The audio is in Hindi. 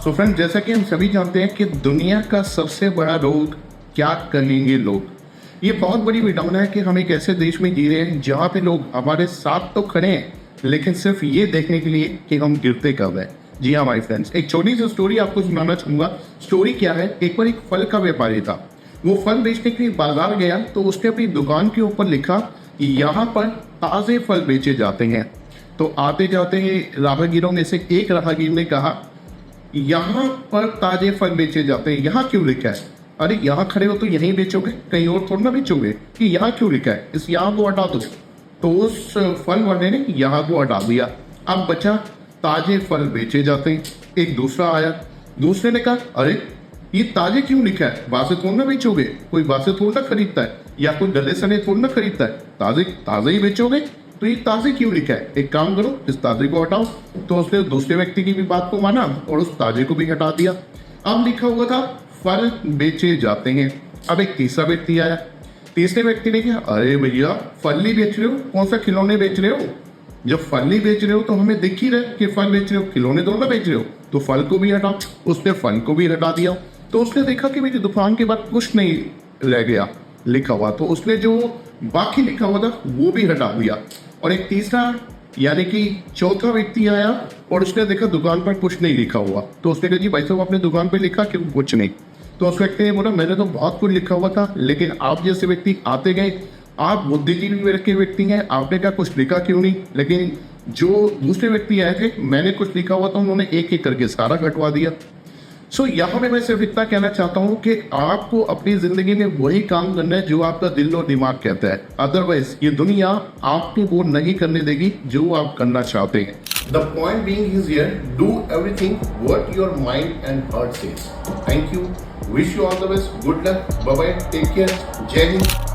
सो फ्रेंड, जैसा कि हम सभी जानते हैं कि दुनिया का सबसे बड़ा रोग क्या कहेंगे लोग, ये बहुत बड़ी विडंबना है कि हम एक ऐसे देश में जी रहे हैं जहाँ पे लोग हमारे साथ तो खड़े हैं लेकिन सिर्फ ये देखने के लिए कि हम गिरते कब हैं। जी हाँ माय फ्रेंड्स, एक छोटी सी स्टोरी आपको सुनाना चाहूँगा। स्टोरी क्या है, एक बार एक फल का व्यापारी था। वो फल बेचने के लिए बाजार गया तो उसने अपनी दुकान के ऊपर लिखा कि यहाँ पर ताज़े फल बेचे जाते हैं। तो आते जाते ही राहगीरों में से एक राहगीर ने कहा, यहाँ पर ताजे फल बेचे जाते हैं, यहाँ क्यों लिखा है? अरे यहाँ खड़े हो तो यहीं बेचोगे, कहीं और थोड़ा ना बेचोगे, कि यहाँ क्यों लिखा है, इस यहाँ को हटा दो। तो उस फल वाले ने यहाँ को हटा दिया। अब बचा ताजे फल बेचे जाते हैं। एक दूसरा आया, दूसरे ने कहा, अरे ये ताजे क्यों लिखा है, बासे थोड़ा ना बेचोगे, कोई बासे थोड़ा ना खरीदता है, या कोई गले सने थोड़ा ना खरीदता है, ताजे ताजे ही बेचोगे, तो ये ताजे क्यों लिखा है, एक काम करो इस ताजे को हटाओ। तो उसने दूसरे व्यक्ति की भी बात को माना और उस ताजे को भी हटा दिया। अब लिखा हुआ था फल बेचे जाते हैं। अब एक तीसरा व्यक्ति आया, तीसरे व्यक्ति ने कहा, अरे भैया फल नहीं बेच रहे हो, कौन सा खिलौने बेच रहे हो? जब फल नहीं बेच रहे हो तो हमें दिख ही रहे कि फल बेच रहे हो, खिलौने तो ना बेच रहे हो, तो फल को भी हटाओ। उसने फल को भी हटा दिया। तो उसने देखा कि मेरी दुकान के बाद कुछ नहीं रह गया लिखा हुआ, तो उसने जो बाकी लिखा हुआ था वो भी हटा दिया। और एक तीसरा यानी कि चौथा व्यक्ति आया और उसने देखा दुकान पर कुछ नहीं लिखा हुआ। तो उसने कहा, जी भाई साहब आपने दुकान पर लिखा क्यों कुछ नहीं? तो उस व्यक्ति ने बोला, मैंने तो बहुत कुछ लिखा हुआ था, लेकिन आप जैसे व्यक्ति आते गए, आप बुद्धिजीवी वर्ग के व्यक्ति हैं, आपने क्या कुछ लिखा क्यों नहीं? लेकिन जो दूसरे व्यक्ति आए थे, मैंने कुछ लिखा हुआ था, उन्होंने एक एक करके सारा कटवा दिया। सो यहाँ पे मैं सिर्फ इतना कहना चाहता हूँ कि आपको अपनी जिंदगी में वही काम करना है जो आपका दिल और दिमाग कहता है। अदरवाइज ये दुनिया आपको वो नहीं करने देगी जो आप करना चाहते हैं। The point being is here, do everything what your mind and heart says. Thank you, wish you all the best, good luck, bye bye, take care, जय हिंद।